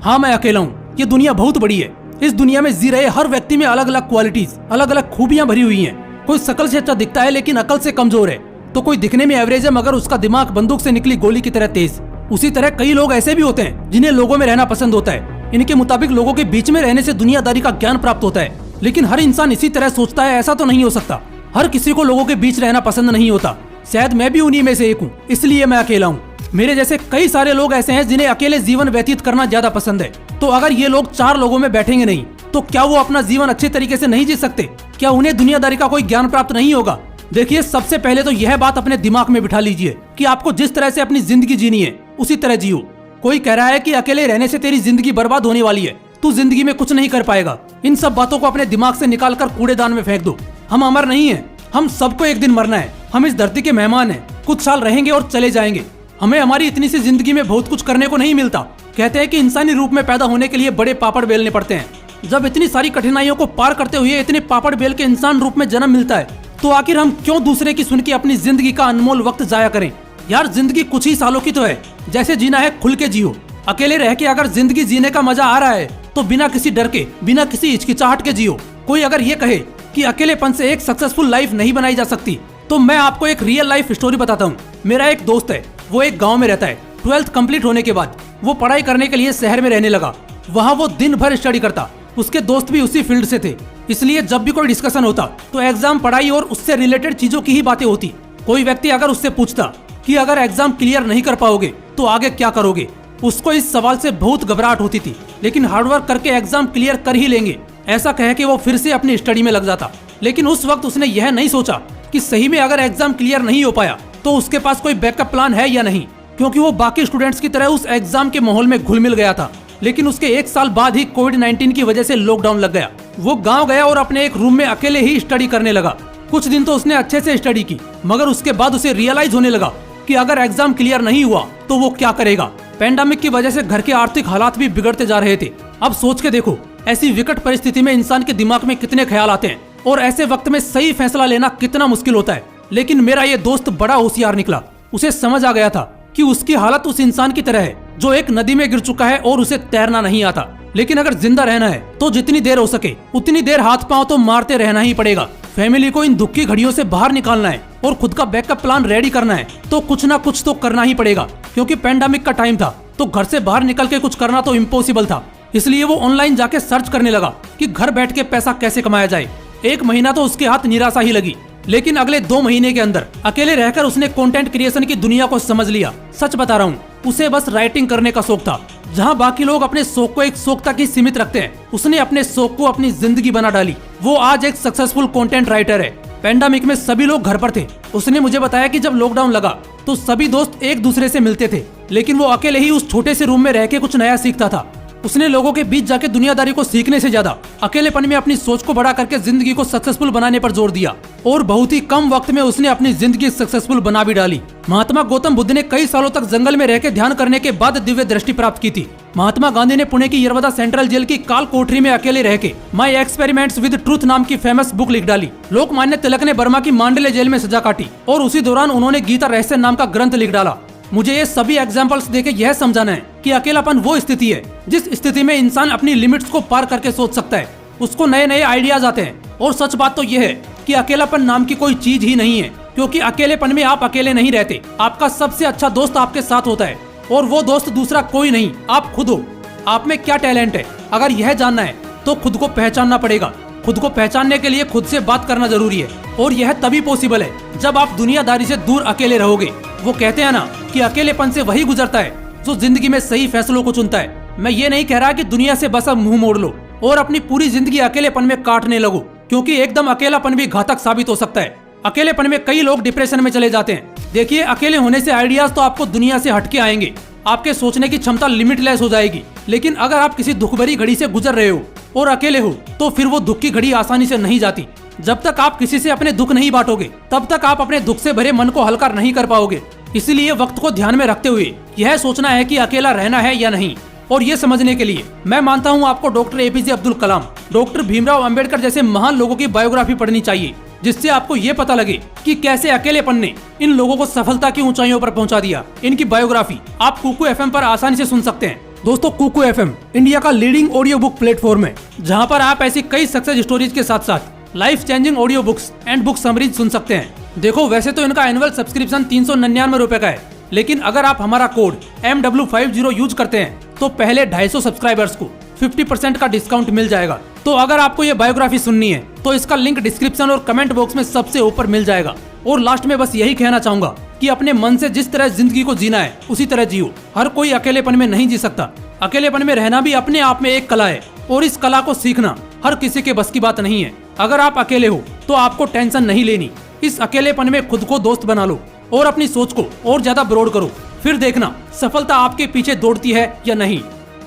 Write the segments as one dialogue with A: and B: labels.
A: हाँ, मैं अकेला हूँ। ये दुनिया बहुत बड़ी है। इस दुनिया में जी रहे हर व्यक्ति में अलग अलग क्वालिटीज, अलग अलग खूबियां भरी हुई हैं। कोई शकल से अच्छा दिखता है लेकिन अकल से कमजोर है, तो कोई दिखने में एवरेज है मगर उसका दिमाग बंदूक से निकली गोली की तरह तेज। उसी तरह कई लोग ऐसे भी होते हैं जिन्हें लोगों में रहना पसंद होता है। इनके मुताबिक लोगों के बीच में रहने से दुनियादारी का ज्ञान प्राप्त होता है। लेकिन हर इंसान इसी तरह सोचता है, ऐसा तो नहीं हो सकता। हर किसी को लोगों के बीच रहना पसंद नहीं होता। शायद मैं भी उन्हीं में से एक हूँ, इसलिए मैं अकेला हूँ। मेरे जैसे कई सारे लोग ऐसे हैं जिन्हें अकेले जीवन व्यतीत करना ज्यादा पसंद है। तो अगर ये लोग 4 लोगों में बैठेंगे नहीं तो क्या वो अपना जीवन अच्छे तरीके से नहीं जी सकते? क्या उन्हें दुनियादारी का कोई ज्ञान प्राप्त नहीं होगा? देखिए, सबसे पहले तो यह बात अपने दिमाग में बिठा लीजिए कि आपको जिस तरह से अपनी जिंदगी जीनी है उसी तरह जियो। कोई कह रहा है कि अकेले रहने से तेरी जिंदगी बर्बाद होने वाली है, तू जिंदगी में कुछ नहीं कर पाएगा। इन सब बातों को अपने दिमाग से निकाल कर कूड़ेदान में फेंक दो। हम अमर नहीं है, हम सबको एक दिन मरना है। हम इस धरती के मेहमान हैं, कुछ साल रहेंगे और चले जाएंगे। हमें हमारी इतनी सी जिंदगी में बहुत कुछ करने को नहीं मिलता। कहते हैं कि इंसानी रूप में पैदा होने के लिए बड़े पापड़ बेलने पड़ते हैं। जब इतनी सारी कठिनाइयों को पार करते हुए इतने पापड़ बेल के इंसान रूप में जन्म मिलता है, तो आखिर हम क्यों दूसरे की सुन के अपनी जिंदगी का अनमोल वक्त जाया करें? यार, जिंदगी कुछ ही सालों की तो है। जैसे जीना है खुल के जियो। अकेले रह के अगर जिंदगी जीने का मजा आ रहा है तो बिना किसी डर के, बिना किसी हिचकिचाहट के जियो। कोई अगर ये कहे कि अकेलेपन से एक सक्सेसफुल लाइफ नहीं बनाई जा सकती, तो मैं आपको एक रियल लाइफ स्टोरी बताता हूँ। मेरा एक दोस्त है, वो एक गांव में रहता है। 12th कंप्लीट होने के बाद वो पढ़ाई करने के लिए शहर में रहने लगा। वहाँ वो दिन भर स्टडी करता। उसके दोस्त भी उसी फील्ड से थे, इसलिए जब भी कोई डिस्कशन होता तो एग्जाम, पढ़ाई और उससे रिलेटेड चीजों की ही बातें होती। कोई व्यक्ति अगर उससे पूछता कि अगर एग्जाम क्लियर नहीं कर पाओगे तो आगे क्या करोगे, उसको इस सवाल से बहुत घबराहट होती थी। लेकिन हार्डवर्क करके एग्जाम क्लियर कर ही लेंगे, ऐसा कह के वो फिर से अपनी स्टडी में लग जाता। लेकिन उस वक्त उसने यह नहीं सोचा कि सही में अगर एग्जाम क्लियर नहीं हो पाया तो उसके पास कोई बैकअप प्लान है या नहीं, क्योंकि वो बाकी स्टूडेंट्स की तरह उस एग्जाम के माहौल में घुल मिल गया था। लेकिन उसके 1 साल बाद ही कोविड-19 की वजह से लॉकडाउन लग गया। वो गांव गया और अपने एक रूम में अकेले ही स्टडी करने लगा। कुछ दिन तो उसने अच्छे से स्टडी की, मगर उसके बाद उसे रियलाइज होने लगा कि अगर एग्जाम क्लियर नहीं हुआ तो वो क्या करेगा। पेंडेमिक की वजह से घर के आर्थिक हालात भी बिगड़ते जा रहे थे। अब सोच के देखो, ऐसी विकट परिस्थिति में इंसान के दिमाग में कितने ख्याल आते हैं और ऐसे वक्त में सही फैसला लेना कितना मुश्किल होता है। लेकिन मेरा ये दोस्त बड़ा होशियार निकला। उसे समझ आ गया था कि उसकी हालत उस इंसान की तरह है जो एक नदी में गिर चुका है और उसे तैरना नहीं आता। लेकिन अगर जिंदा रहना है तो जितनी देर हो सके उतनी देर हाथ पांव तो मारते रहना ही पड़ेगा। फैमिली को इन दुख की घड़ियों से बाहर निकालना है और खुद का बैकअप प्लान रेडी करना है तो कुछ ना कुछ तो करना ही पड़ेगा। क्योंकि पेंडेमिक का टाइम था तो घर से बाहर निकल के कुछ करना तो इम्पॉसिबल था। इसलिए वो ऑनलाइन जाके सर्च करने लगा कि घर बैठ के पैसा कैसे कमाया जाए। 1 महीना तो उसके हाथ निराशा ही लगी, लेकिन अगले 2 महीने के अंदर अकेले रहकर उसने कंटेंट क्रिएशन की दुनिया को समझ लिया। सच बता रहा हूँ, उसे बस राइटिंग करने का शौक था। जहाँ बाकी लोग अपने शौक को एक शौक तक ही सीमित रखते हैं, उसने अपने शौक को अपनी जिंदगी बना डाली। वो आज एक सक्सेसफुल कंटेंट राइटर है। पेंडेमिक में सभी लोग घर पर थे। उसने मुझे बताया कि जब लॉकडाउन लगा तो सभी दोस्त एक दूसरे से मिलते थे, लेकिन वो अकेले ही उस छोटे से रूम में रह के कुछ नया सीखता था। उसने लोगों के बीच जाके दुनियादारी को सीखने से ज्यादा अकेलेपन में अपनी सोच को बड़ा करके जिंदगी को सक्सेसफुल बनाने पर जोर दिया और बहुत ही कम वक्त में उसने अपनी जिंदगी सक्सेसफुल बना भी डाली। महात्मा गौतम बुद्ध ने कई सालों तक जंगल में रह के ध्यान करने के बाद दिव्य दृष्टि प्राप्त की थी। महात्मा गांधी ने पुणे की यरवदा सेंट्रल जेल की काल कोठरी में अकेले रह के माई एक्सपेरिमेंट्स विद ट्रूथ नाम की फेमस बुक लिख डाली। लोकमान्य तिलक ने बर्मा की मांडले जेल में सजा काटी और उसी दौरान उन्होंने गीता रहस्य नाम का ग्रंथ लिख डाला। मुझे ये सभी एग्जाम्पल्स देके यह समझाना है कि अकेलापन वो स्थिति है जिस स्थिति में इंसान अपनी लिमिट्स को पार करके सोच सकता है। उसको नए नए आइडियाज आते हैं। और सच बात तो यह है कि अकेलापन नाम की कोई चीज ही नहीं है, क्योंकि अकेलेपन में आप अकेले नहीं रहते। आपका सबसे अच्छा दोस्त आपके साथ होता है और वो दोस्त दूसरा कोई नहीं, आप खुद हो। आप में क्या टैलेंट है, अगर यह जानना है तो खुद को पहचानना पड़ेगा। खुद को पहचानने के लिए खुद से बात करना जरूरी है और यह तभी पॉसिबल है जब आप दुनियादारी से दूर अकेले रहोगे। वो कहते हैं ना कि अकेलेपन से वही गुजरता है जो जिंदगी में सही फैसलों को चुनता है। मैं ये नहीं कह रहा कि दुनिया से बस अब मुंह मोड़ लो और अपनी पूरी जिंदगी अकेलेपन में काटने लगो, क्योंकि एकदम अकेलापन भी घातक साबित हो सकता है। अकेलेपन में कई लोग डिप्रेशन में चले जाते हैं। देखिए, अकेले होने से आइडियाज तो आपको दुनिया से हटके आएंगे, आपके सोचने की क्षमता लिमिटलेस हो जाएगी। लेकिन अगर आप किसी दुख भरी घड़ी से गुजर रहे हो और अकेले हो तो फिर वो दुख की घड़ी आसानी से नहीं जाती। जब तक आप किसी से अपने दुख नहीं बांटोगे तब तक आप अपने दुख से भरे मन को हल्का नहीं कर पाओगे। इसीलिए वक्त को ध्यान में रखते हुए यह सोचना है कि अकेला रहना है या नहीं। और ये समझने के लिए मैं मानता हूँ आपको doctor APJ Abdul Kalam, doctor Bhimrao Ambedkar जैसे महान लोगों की बायोग्राफी पढ़नी चाहिए, जिससे आपको ये पता लगे कि कैसे अकेलेपन ने इन लोगों को सफलता की ऊंचाइयों पर पहुंचा दिया। इनकी बायोग्राफी आप कुकू एफएम पर आसानी से सुन सकते हैं। दोस्तों कुकू एफएम इंडिया का लीडिंग ऑडियो बुक प्लेटफॉर्म है, जहां पर आप ऐसी कई सक्सेस स्टोरीज के साथ साथ life changing audio books and book summaries सुन सकते हैं। देखो वैसे तो इनका एनुअल सब्सक्रिप्शन 399 रुपए का है, लेकिन अगर आप हमारा कोड MW50 यूज करते हैं तो पहले 250 सब्सक्राइबर्स को 50% का डिस्काउंट मिल जाएगा। तो अगर आपको ये बायोग्राफी सुननी है तो इसका लिंक डिस्क्रिप्शन और कमेंट बॉक्स में सबसे ऊपर मिल जाएगा। और लास्ट में बस यही कहना चाहूंगा कि अपने मन से जिस तरह जिंदगी को जीना है उसी तरह जियो। हर कोई अकेलेपन में नहीं जी सकता। अकेलेपन में रहना भी अपने आप में एक कला है और इस कला को सीखना हर किसी के बस की बात नहीं है। अगर आप अकेले हो तो आपको टेंशन नहीं लेनी। इस अकेलेपन में खुद को दोस्त बना लो और अपनी सोच को और ज्यादा ब्रॉड करो, फिर देखना सफलता आपके पीछे दौड़ती है या नहीं।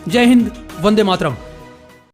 A: जय हिंद, वंदे मातरम।